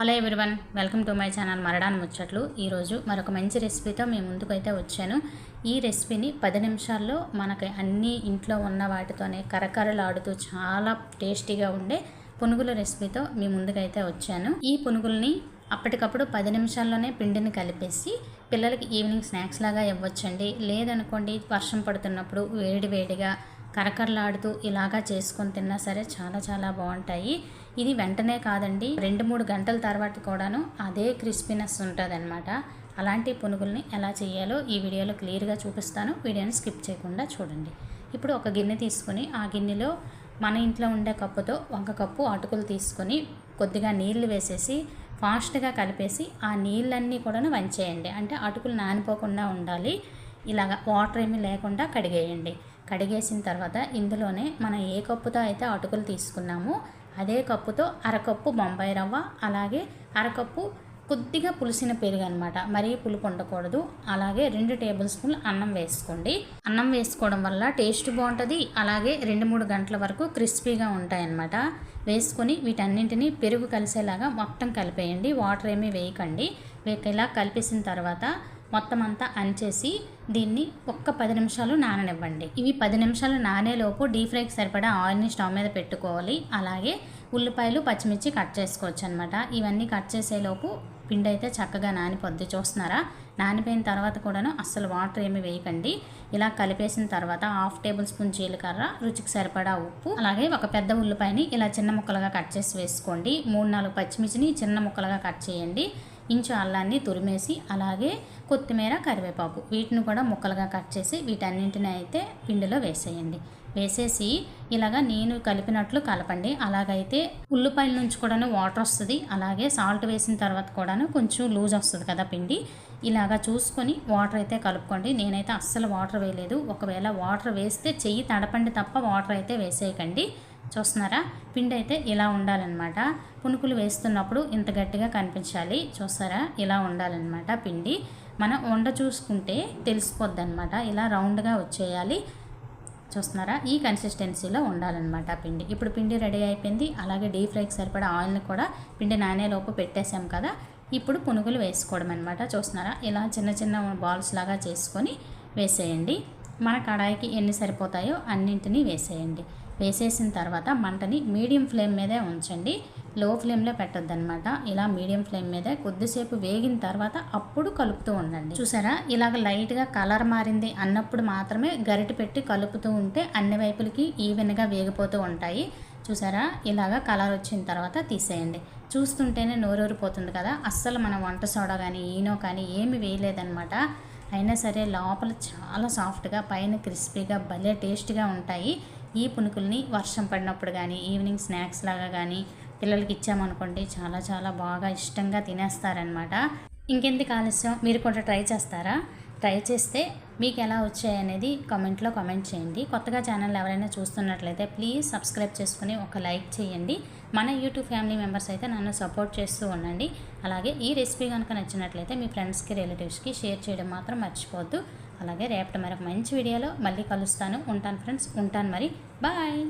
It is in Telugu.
Hello everyone, welcome to my channel మరడాన్ ముచ్చట్లు. ఈరోజు మరొక మంచి రెసిపీతో మీ ముందుకైతే వచ్చాను. ఈ రెసిపీని 10 నిమిషాల్లో మనకి అన్ని ఇంట్లో ఉన్న వాటితోనే కరకరలాడుతూ చాలా టేస్టీగా ఉండే పునుగుల రెసిపీతో మీ ముందుకైతే వచ్చాను. ఈ పునుగుల్ని అప్పటికప్పుడు 10 నిమిషాల్లోనే పిండిని కలిపేసి పిల్లలకి ఈవినింగ్ స్నాక్స్ లాగా ఇవ్వచ్చండి. లేదనుకోండి, వర్షం పడుతున్నప్పుడు వేడివేడిగా కరకరలాడుతూ ఇలాగా చేసుకొని తిన్నా సరే చాలా బాగుంటాయి. ఇది వెంటనే కాదండి, 2-3 గంటల తర్వాత కూడాను అదే క్రిస్పీనెస్ ఉంటుంది అనమాట. అలాంటి పునుగుల్ని ఎలా చేయాలో ఈ వీడియోలో క్లియర్గా చూపిస్తాను. వీడియోని స్కిప్ చేయకుండా చూడండి. ఇప్పుడు ఒక గిన్నె తీసుకొని ఆ గిన్నెలో మన ఇంట్లో ఉండే కప్పుతో 1 కప్పు అటుకులు తీసుకొని కొద్దిగా నీళ్లు వేసేసి ఫాస్ట్గా కలిపేసి ఆ నీళ్ళన్నీ కూడా వంచేయండి. అంటే అటుకులు నానిపోకుండా ఉండాలి. ఇలాగ వాటర్ ఏమీ లేకుండా కడిగేయండి. కడిగేసిన తర్వాత ఇందులోనే మనం ఏ కప్పుతో అయితే అటుకులు తీసుకున్నామో అదే కప్పుతో అరకప్పు బొంబాయి రవ్వ, అలాగే అరకప్పు కొద్దిగా పులిసిన పెరుగు అనమాట. మరీ పులుపు ఉండకూడదు. అలాగే 2 టేబుల్ స్పూన్లు అన్నం వేసుకోండి. అన్నం వేసుకోవడం వల్ల టేస్ట్ బాగుంటుంది. అలాగే 2-3 గంటల వరకు క్రిస్పీగా ఉంటాయన్నమాట. వేసుకొని వీటన్నింటినీ పెరుగు కలిసేలాగా మొత్తం కలిపేయండి. వాటర్ ఏమీ వేయకండి. ఇలా కలిపేసిన తర్వాత మొత్తం అంతా అంచేసి దీన్ని ఒక్క 10 నిమిషాలు నాననివ్వండి. ఇవి 10 నిమిషాలు నానేలోపు డీప్ ఫ్రైకి సరిపడా ఆయిల్ని స్టవ్ మీద పెట్టుకోవాలి. అలాగే ఉల్లిపాయలు, పచ్చిమిర్చి కట్ చేసుకోవచ్చు అనమాట. ఇవన్నీ కట్ చేసేలోపు పిండి అయితే చక్కగా నానిపోద్ది. చూస్తున్నారా? నానిపోయిన తర్వాత కూడాను అస్సలు వాటర్ ఏమి వేయకండి. ఇలా కలిపేసిన తర్వాత 1/2 టేబుల్ స్పూన్ జీలకర్ర, రుచికి సరిపడా ఉప్పు, అలాగే ఒక పెద్ద ఉల్లిపాయని ఇలా చిన్న ముక్కలుగా కట్ చేసి వేసుకోండి. 3-4 పచ్చిమిర్చిని చిన్న ముక్కలుగా కట్ చేయండి. ఇంచు అల్లాన్ని తురిమేసి, అలాగే కొత్తిమీర, కరివేపాకు వీటిని కూడా ముక్కలుగా కట్ చేసి వీటన్నింటిని అయితే పిండిలో వేసేయండి. వేసేసి ఇలాగా నేను కలిపినట్లు కలపండి. అలాగైతే ఉల్లిపాయల నుంచి కూడాను వాటర్ వస్తుంది. అలాగే సాల్ట్ వేసిన తర్వాత కూడాను కొంచెం లూజ్ వస్తుంది కదా పిండి. ఇలాగా చూసుకొని వాటర్ అయితే కలుపుకోండి. నేనైతే అస్సలు వాటర్ వేయలేదు. ఒకవేళ వాటర్ వేస్తే చెయ్యి తడపండి తప్ప వాటర్ అయితే వేసేయకండి. చూస్తున్నారా? పిండి అయితే ఇలా ఉండాలన్నమాట. పునుకులు వేస్తున్నప్పుడు ఇంత గట్టిగా కనిపించాలి. చూస్తారా? ఇలా ఉండాలన్నమాట పిండి. మనం వండ చూసుకుంటే తెలిసిపోద్ది అనమాట. ఇలా రౌండ్గా వచ్చేయాలి. చూస్తున్నారా? ఈ కన్సిస్టెన్సీలో ఉండాలన్నమాట పిండి. ఇప్పుడు పిండి రెడీ అయిపోయింది. అలాగే డీప్ ఫ్రైకి సరిపడా ఆయిల్ని కూడా పిండి నానేలోపు పెట్టేసాం కదా. ఇప్పుడు పునుగులు వేసుకోవడం అనమాట. చూస్తున్నారా? ఇలా చిన్న బాల్స్ లాగా చేసుకొని వేసేయండి. మన కడాయికి ఎన్ని సరిపోతాయో అన్నింటినీ వేసేయండి. వేసేసిన తర్వాత మంటని మీడియం ఫ్లేమ్ మీదే ఉంచండి. లో ఫ్లేమ్లో పెట్టొద్దనమాట. ఇలా మీడియం ఫ్లేమ్ మీదే కొద్దిసేపు వేగిన తర్వాత అప్పుడు కలుపుతూ ఉండండి. చూసారా? ఇలాగ లైట్గా కలర్ మారింది అన్నప్పుడు మాత్రమే గరిటె పెట్టి కలుపుతూ ఉంటే అన్ని వైపులకి ఈవెన్గా వేగిపోతూ ఉంటాయి. చూసారా? ఇలాగ కలర్ వచ్చిన తర్వాత తీసేయండి. చూస్తుంటేనే నోరూరిపోతుంది కదా. అస్సలు మనం వంట సోడా కానీ ఈనో కానీ ఏమి వేయలేదనమాట. అయినా సరే లోపల చాలా సాఫ్ట్గా, పైన క్రిస్పీగా, భలే టేస్ట్గా ఉంటాయి. ఈ పునుకుల్ని వర్షం పడినప్పుడు కానీ ఈవినింగ్ స్నాక్స్ లాగా కానీ పిల్లలకి ఇచ్చామనుకోండి చాలా బాగా ఇష్టంగా తినేస్తారనమాట. ఇంకెందుకు ఆలస్యం, మీరు కూడా ట్రై చేస్తారా? ట్రై చేస్తే మీకు ఎలా వచ్చాయనేది కామెంట్లో కామెంట్ చేయండి. కొత్తగా ఛానల్ ఎవరైనా చూస్తున్నట్లయితే ప్లీజ్ సబ్స్క్రైబ్ చేసుకుని ఒక లైక్ చేయండి. మన యూట్యూబ్ ఫ్యామిలీ మెంబర్స్ అయితే నన్ను సపోర్ట్ చేస్తూ ఉండండి. అలాగే ఈ రెసిపీ కనుక నచ్చినట్లయితే మీ ఫ్రెండ్స్కి, రిలేటివ్స్కి షేర్ చేయడం మాత్రం మర్చిపోవద్దు. అలాగే రేపటి మరొక మంచి వీడియోలో మళ్ళీ కలుస్తాను. ఉంటాను ఫ్రెండ్స్, ఉంటాను మరి. బాయ్.